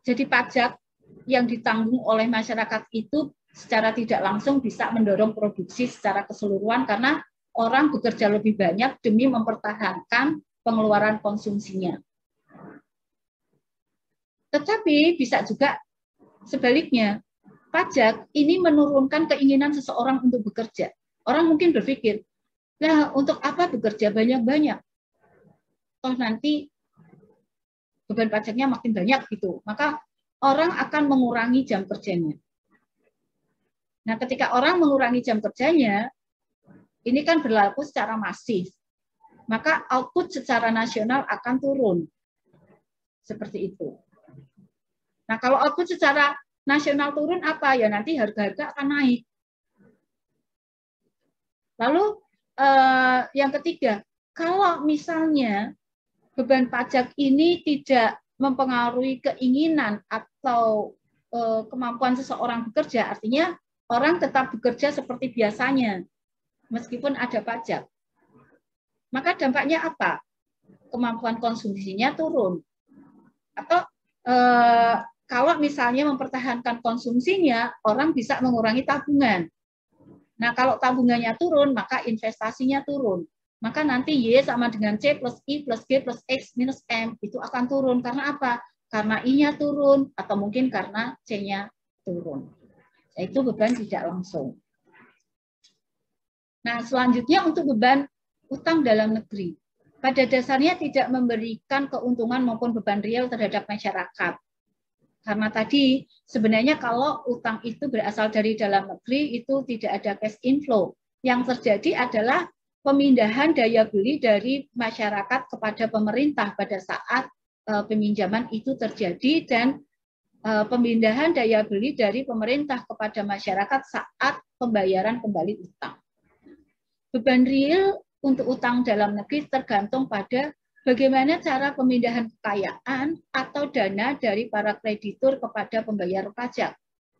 jadi pajak yang ditanggung oleh masyarakat itu secara tidak langsung bisa mendorong produksi secara keseluruhan karena orang bekerja lebih banyak demi mempertahankan pengeluaran konsumsinya. Tetapi bisa juga sebaliknya, pajak ini menurunkan keinginan seseorang untuk bekerja. Orang mungkin berpikir, nah untuk apa bekerja banyak-banyak? Toh nanti beban pajaknya makin banyak gitu. Maka orang akan mengurangi jam kerjanya. Nah, ketika orang mengurangi jam kerjanya, ini kan berlaku secara masif. Maka output secara nasional akan turun. Seperti itu. Nah, kalau output secara nasional turun apa? Ya nanti harga-harga akan naik. Lalu yang ketiga, kalau misalnya beban pajak ini tidak mempengaruhi keinginan atau kemampuan seseorang bekerja, artinya orang tetap bekerja seperti biasanya, meskipun ada pajak. Maka dampaknya apa? Kemampuan konsumsinya turun. Atau kalau misalnya mempertahankan konsumsinya, orang bisa mengurangi tabungan. Nah, kalau tabungannya turun, maka investasinya turun. Maka nanti Y sama dengan C plus I plus G plus X minus M itu akan turun. Karena apa? Karena I-nya turun, atau mungkin karena C-nya turun. Itu beban tidak langsung. Nah, selanjutnya untuk beban utang dalam negeri. Pada dasarnya tidak memberikan keuntungan maupun beban real terhadap masyarakat. Karena tadi sebenarnya kalau utang itu berasal dari dalam negeri itu tidak ada cash inflow. yang terjadi adalah pemindahan daya beli dari masyarakat kepada pemerintah pada saat peminjaman itu terjadi, dan pemindahan daya beli dari pemerintah kepada masyarakat saat pembayaran kembali utang. Beban real untuk utang dalam negeri tergantung pada bagaimana cara pemindahan kekayaan atau dana dari para kreditur kepada pembayar pajak,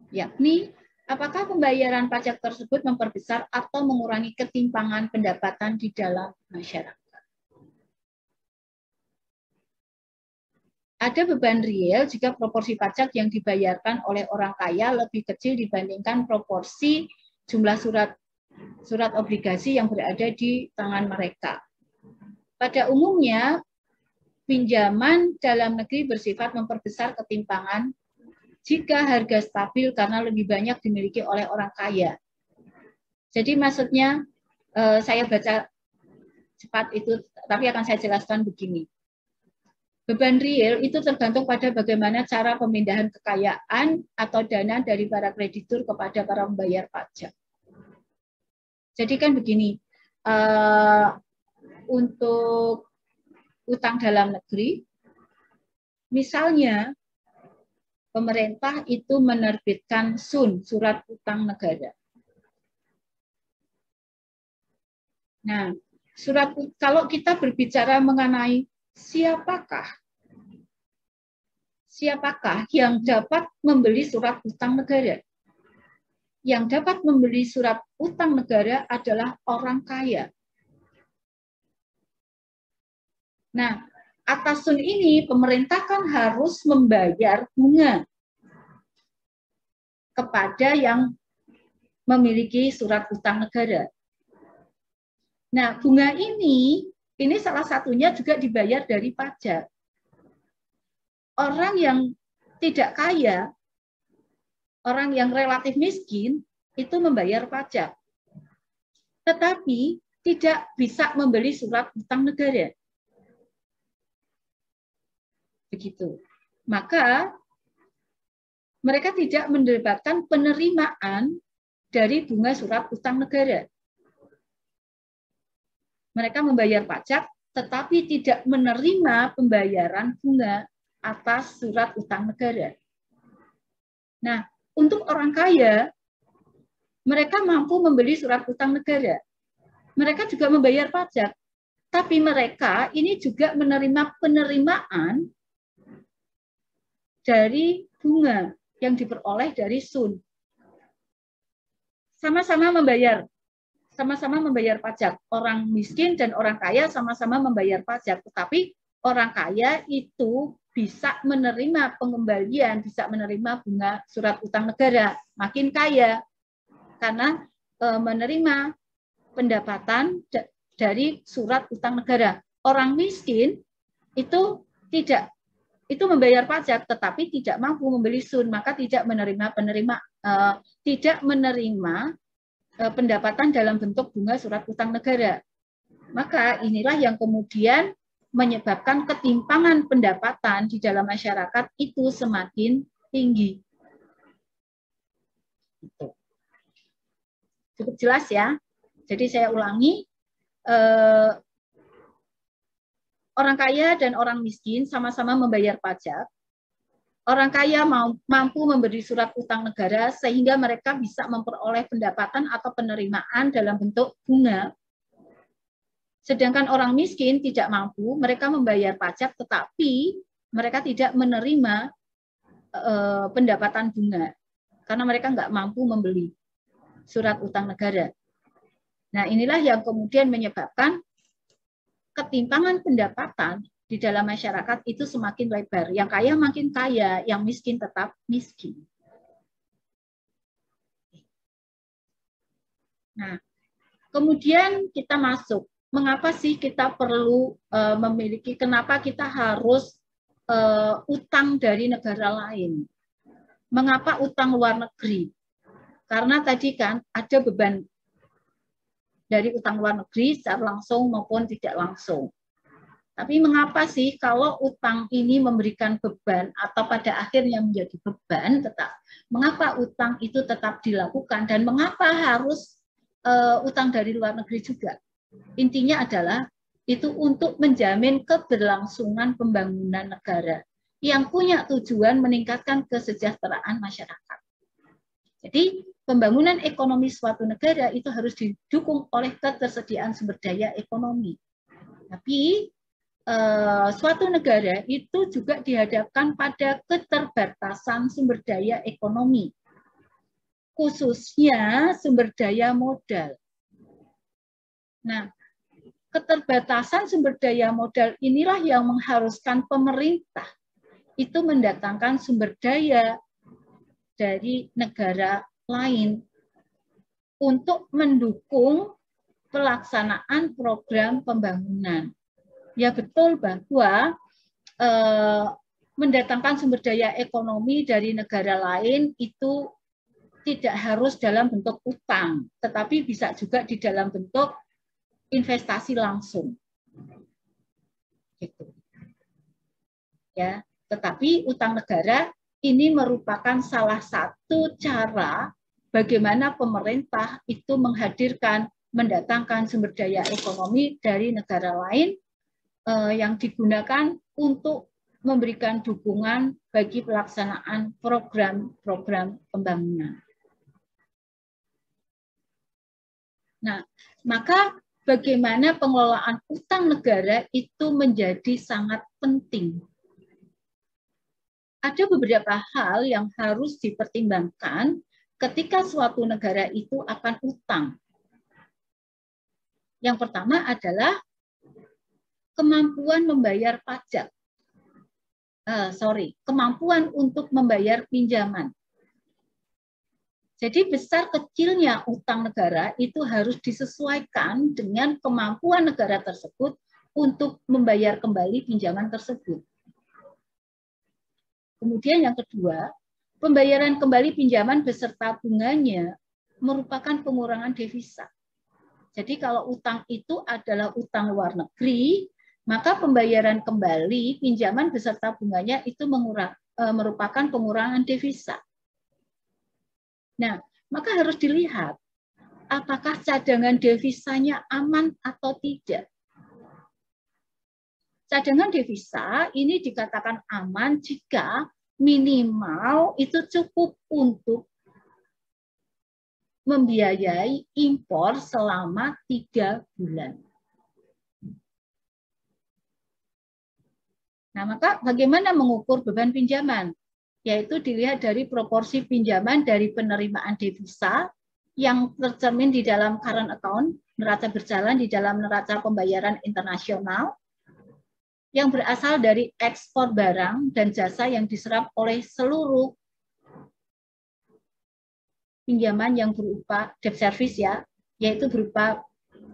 yakni apakah pembayaran pajak tersebut memperbesar atau mengurangi ketimpangan pendapatan di dalam masyarakat. Ada beban real jika proporsi pajak yang dibayarkan oleh orang kaya lebih kecil dibandingkan proporsi jumlah surat obligasi yang berada di tangan mereka. Pada umumnya, pinjaman dalam negeri bersifat memperbesar ketimpangan jika harga stabil karena lebih banyak dimiliki oleh orang kaya. Jadi maksudnya, saya baca cepat itu, tapi akan saya jelaskan begini. Beban real itu tergantung pada bagaimana cara pemindahan kekayaan atau dana dari para kreditur kepada para pembayar pajak. Jadi kan begini, untuk utang dalam negeri, misalnya pemerintah itu menerbitkan SUN, surat utang negara. Nah, kalau kita berbicara mengenai siapakah yang dapat membeli surat utang negara? Yang dapat membeli surat utang negara adalah orang kaya. Nah, atas SUN ini pemerintah kan harus membayar bunga kepada yang memiliki surat utang negara. Nah, bunga ini salah satunya juga dibayar dari pajak. Orang yang tidak kaya, orang yang relatif miskin, itu membayar pajak. Tetapi tidak bisa membeli surat utang negara. Begitu. Maka mereka tidak mendapatkan penerimaan dari bunga surat utang negara. Mereka membayar pajak, tetapi tidak menerima pembayaran bunga atas surat utang negara. Nah, untuk orang kaya, mereka mampu membeli surat utang negara. Mereka juga membayar pajak, tapi mereka ini juga menerima penerimaan dari bunga yang diperoleh dari SUN. Sama-sama membayar pajak. Orang miskin dan orang kaya sama-sama membayar pajak, tetapi orang kaya itu bisa menerima pengembalian, bisa menerima bunga surat utang negara, makin kaya karena menerima pendapatan dari surat utang negara. Orang miskin itu membayar pajak tetapi tidak mampu membeli SUN, maka tidak menerima pendapatan dalam bentuk bunga surat utang negara. Maka inilah yang kemudian menyebabkan ketimpangan pendapatan di dalam masyarakat itu semakin tinggi. Cukup jelas ya. Jadi saya ulangi, orang kaya dan orang miskin sama-sama membayar pajak. Orang kaya mampu memberi surat utang negara sehingga mereka bisa memperoleh pendapatan atau penerimaan dalam bentuk bunga. Sedangkan orang miskin tidak mampu, mereka membayar pajak tetapi mereka tidak menerima pendapatan bunga karena mereka nggak mampu membeli surat utang negara. Nah, inilah yang kemudian menyebabkan ketimpangan pendapatan di dalam masyarakat itu semakin lebar. Yang kaya makin kaya, yang miskin tetap miskin. Nah, kemudian kita masuk. Mengapa sih kita perlu kenapa kita harus utang dari negara lain? Mengapa utang luar negeri? Karena tadi kan ada beban dari utang luar negeri secara langsung maupun tidak langsung. Tapi mengapa sih kalau utang ini memberikan beban atau pada akhirnya menjadi beban, mengapa utang itu tetap dilakukan dan mengapa harus utang dari luar negeri juga. Intinya adalah itu untuk menjamin keberlangsungan pembangunan negara yang punya tujuan meningkatkan kesejahteraan masyarakat. Jadi pembangunan ekonomi suatu negara itu harus didukung oleh ketersediaan sumber daya ekonomi. Tapi suatu negara itu juga dihadapkan pada keterbatasan sumber daya ekonomi, khususnya sumber daya modal. Nah, keterbatasan sumber daya modal inilah yang mengharuskan pemerintah itu mendatangkan sumber daya dari negara lain untuk mendukung pelaksanaan program pembangunan. Ya betul bahwa mendatangkan sumber daya ekonomi dari negara lain itu tidak harus dalam bentuk utang, tetapi bisa juga di dalam bentuk investasi langsung. Gitu. Ya, tetapi utang negara ini merupakan salah satu cara bagaimana pemerintah itu menghadirkan, mendatangkan sumber daya ekonomi dari negara lain yang digunakan untuk memberikan dukungan bagi pelaksanaan program-program pembangunan. Nah, maka bagaimana pengelolaan utang negara itu menjadi sangat penting. Ada beberapa hal yang harus dipertimbangkan ketika suatu negara itu akan utang. Yang pertama adalah kemampuan membayar pajak. Kemampuan untuk membayar pinjaman. Jadi besar kecilnya utang negara itu harus disesuaikan dengan kemampuan negara tersebut untuk membayar kembali pinjaman tersebut. Kemudian yang kedua, pembayaran kembali pinjaman beserta bunganya merupakan pengurangan devisa. Jadi kalau utang itu adalah utang luar negeri, maka pembayaran kembali pinjaman beserta bunganya itu merupakan pengurangan devisa. Nah, maka harus dilihat apakah cadangan devisanya aman atau tidak. Cadangan devisa ini dikatakan aman jika minimal itu cukup untuk membiayai impor selama 3 bulan. Nah, maka bagaimana mengukur beban pinjaman? Yaitu dilihat dari proporsi pinjaman dari penerimaan devisa yang tercermin di dalam current account, neraca berjalan di dalam neraca pembayaran internasional, yang berasal dari ekspor barang dan jasa yang diserap oleh seluruh pinjaman yang berupa debt service ya, yaitu berupa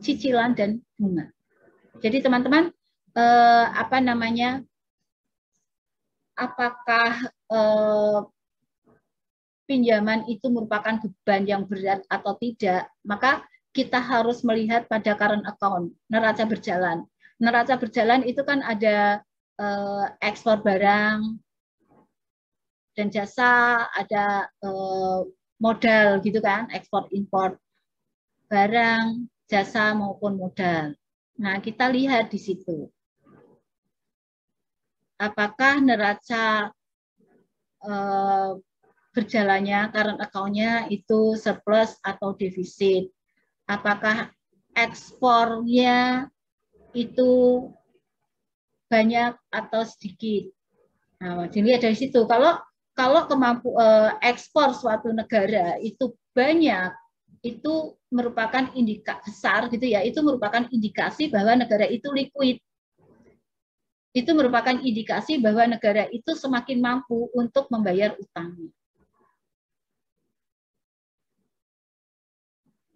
cicilan dan bunga. Jadi teman-teman, apakah pinjaman itu merupakan beban yang berat atau tidak, maka kita harus melihat pada current account, neraca berjalan. Neraca berjalan itu kan ada ekspor barang dan jasa, ada modal gitu kan, ekspor impor barang, jasa maupun modal. Nah, kita lihat di situ. Apakah neraca berjalannya current account-nya itu surplus atau defisit? Apakah ekspornya itu banyak atau sedikit? Nah, dilihat dari situ. Kalau ekspor suatu negara itu banyak, itu merupakan indikasi besar gitu ya. Itu merupakan indikasi bahwa negara itu liquid. Itu merupakan indikasi bahwa negara itu semakin mampu untuk membayar utangnya.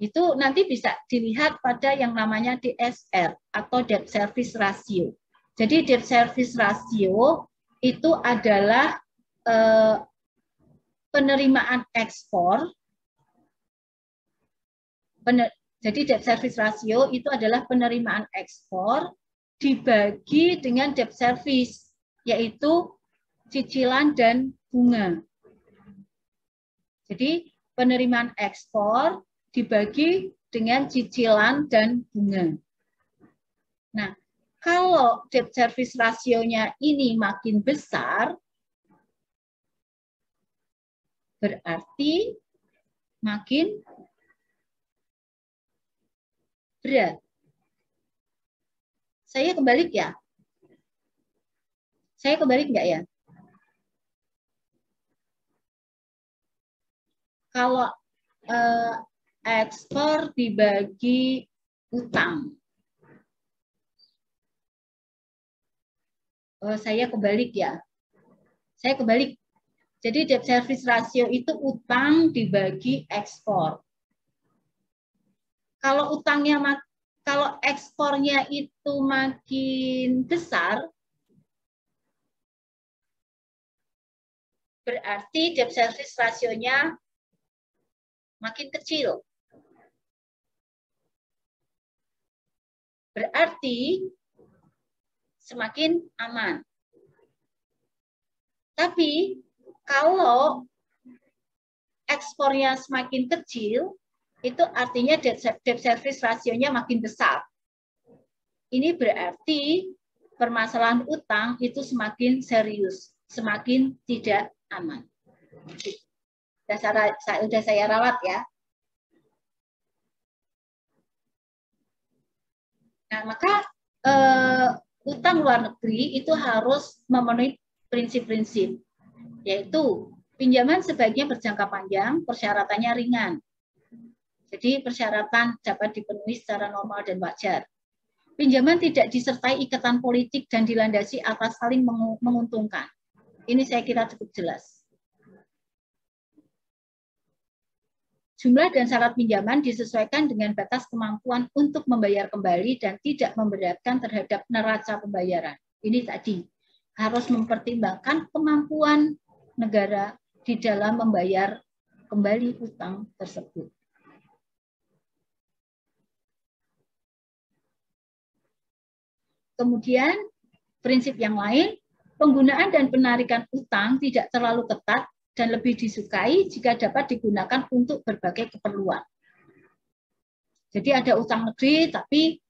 Itu nanti bisa dilihat pada yang namanya DSR atau debt service ratio. Jadi debt service ratio itu adalah penerimaan ekspor. Jadi debt service ratio itu adalah penerimaan ekspor dibagi dengan debt service, yaitu cicilan dan bunga. Jadi penerimaan ekspor dibagi dengan cicilan dan bunga. Nah, kalau debt service rasionya ini makin besar, berarti makin berat. Saya kebalik ya? Saya kebalik nggak ya? Kalau ekspor dibagi utang. Saya kebalik ya. Saya kebalik. Jadi debt service ratio itu utang dibagi ekspor. Kalau ekspornya itu makin besar, berarti debt service rasionya makin kecil. Berarti semakin aman. Tapi kalau ekspornya semakin kecil, itu artinya debt service rasionya makin besar. Ini berarti permasalahan utang itu semakin serius, semakin tidak aman. Sudah saya rawat ya. Nah, maka utang luar negeri itu harus memenuhi prinsip-prinsip, yaitu pinjaman sebaiknya berjangka panjang, persyaratannya ringan. Jadi persyaratan dapat dipenuhi secara normal dan wajar. Pinjaman tidak disertai ikatan politik dan dilandasi atas saling menguntungkan. Ini saya kira cukup jelas. Jumlah dan syarat pinjaman disesuaikan dengan batas kemampuan untuk membayar kembali dan tidak memberatkan terhadap neraca pembayaran. Ini tadi harus mempertimbangkan kemampuan negara di dalam membayar kembali utang tersebut. Kemudian prinsip yang lain, penggunaan dan penarikan utang tidak terlalu ketat dan lebih disukai jika dapat digunakan untuk berbagai keperluan. Jadi ada utang negeri, tapi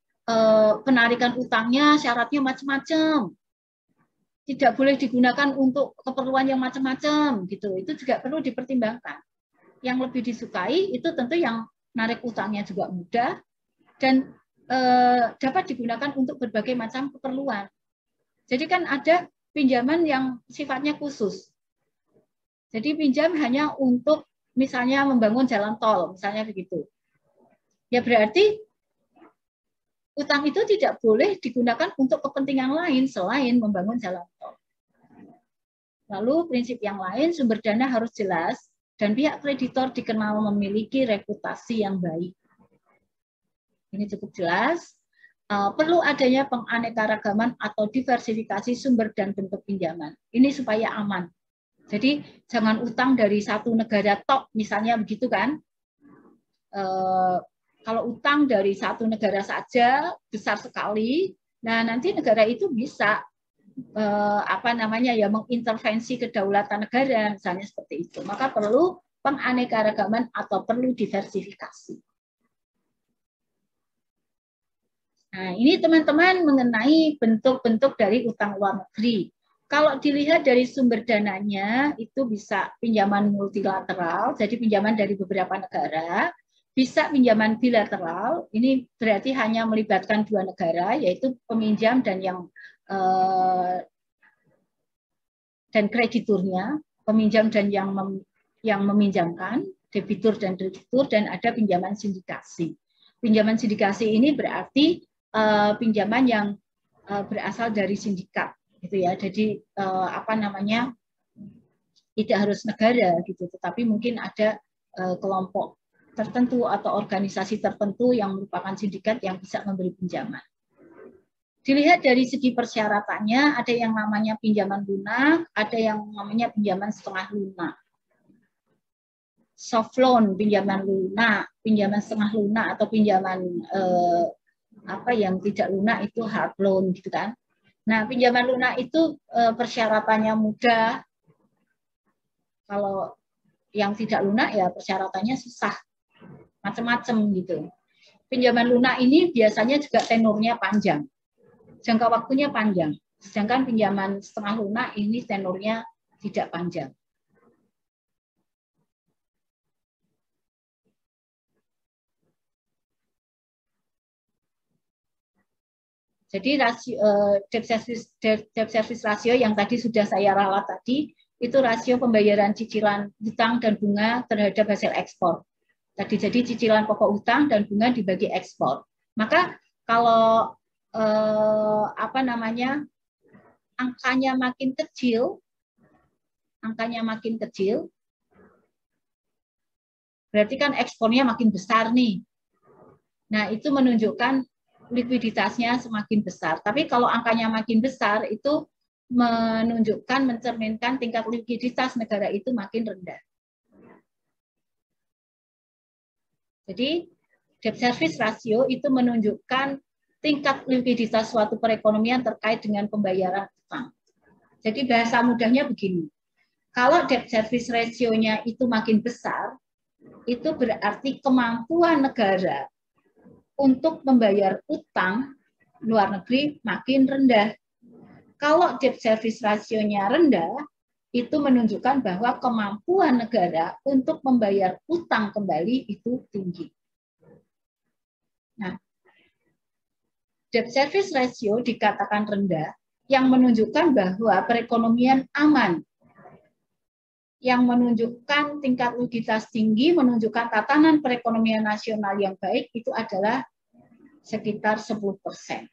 penarikan utangnya syaratnya macam-macam. Tidak boleh digunakan untuk keperluan yang macam-macam, gitu. Itu juga perlu dipertimbangkan. Yang lebih disukai itu tentu yang narik utangnya juga mudah dan dapat digunakan untuk berbagai macam keperluan. Jadi kan ada pinjaman yang sifatnya khusus. Jadi pinjam hanya untuk misalnya membangun jalan tol, misalnya begitu. Ya berarti utang itu tidak boleh digunakan untuk kepentingan lain selain membangun jalan tol. Lalu prinsip yang lain, sumber dana harus jelas dan pihak kreditor dikenal memiliki reputasi yang baik. Ini cukup jelas. Perlu adanya penganekaragaman atau diversifikasi sumber dan bentuk pinjaman. Ini supaya aman. Jadi jangan utang dari satu negara tok, misalnya begitu kan. Kalau utang dari satu negara saja besar sekali, nah nanti negara itu bisa mengintervensi kedaulatan negara, misalnya seperti itu. Maka perlu penganekaragaman atau perlu diversifikasi. Nah, ini teman-teman mengenai bentuk-bentuk dari utang luar negeri. Kalau dilihat dari sumber dananya, itu bisa pinjaman multilateral, jadi pinjaman dari beberapa negara, bisa pinjaman bilateral, ini berarti hanya melibatkan dua negara, yaitu peminjam dan dan krediturnya, peminjam dan yang meminjamkan, debitur dan kreditur, dan ada pinjaman sindikasi. Pinjaman sindikasi ini berarti pinjaman yang berasal dari sindikat. Gitu ya, jadi tidak harus negara gitu, tetapi mungkin ada kelompok tertentu atau organisasi tertentu yang merupakan sindikat yang bisa memberi pinjaman. Dilihat dari segi persyaratannya, ada yang namanya pinjaman lunak, ada yang namanya pinjaman setengah lunak. Soft loan, pinjaman lunak, pinjaman setengah lunak atau pinjaman yang tidak lunak itu hard loan gitu kan. Nah, pinjaman lunak itu persyaratannya mudah. Kalau yang tidak lunak ya persyaratannya susah, macam-macam gitu. pinjaman lunak ini biasanya juga tenornya panjang, jangka waktunya panjang. Sedangkan pinjaman setengah lunak ini tenornya tidak panjang. Jadi debt service ratio yang tadi sudah saya ralat tadi, itu rasio pembayaran cicilan hutang dan bunga terhadap hasil ekspor. Tadi jadi cicilan pokok hutang dan bunga dibagi ekspor. Maka kalau angkanya makin kecil, berarti kan ekspornya makin besar nih. Nah, itu menunjukkan likuiditasnya semakin besar. Tapi kalau angkanya makin besar, itu mencerminkan tingkat likuiditas negara itu makin rendah. Jadi, debt service ratio itu menunjukkan tingkat likuiditas suatu perekonomian terkait dengan pembayaran utang. Jadi, bahasa mudahnya begini. Kalau debt service ratio-nya itu makin besar, itu berarti kemampuan negara untuk membayar utang luar negeri makin rendah. Kalau debt service ratio-nya rendah, itu menunjukkan bahwa kemampuan negara untuk membayar utang kembali itu tinggi. Nah, debt service ratio dikatakan rendah, yang menunjukkan bahwa perekonomian aman, yang menunjukkan tingkat likuiditas tinggi, menunjukkan tatanan perekonomian nasional yang baik, itu adalah sekitar 10%.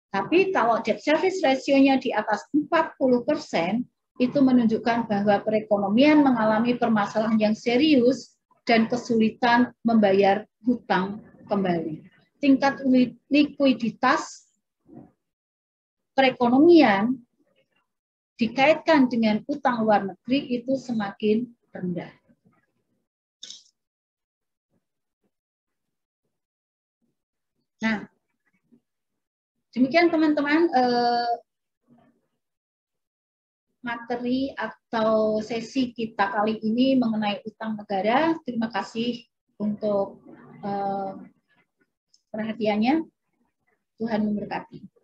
Tapi kalau debt service ratio-nya di atas 40%, itu menunjukkan bahwa perekonomian mengalami permasalahan yang serius dan kesulitan membayar hutang kembali. Tingkat likuiditas perekonomian dikaitkan dengan utang luar negeri itu semakin rendah. Nah, demikian teman-teman materi atau sesi kita kali ini mengenai utang negara. Terima kasih untuk perhatiannya. Tuhan memberkati.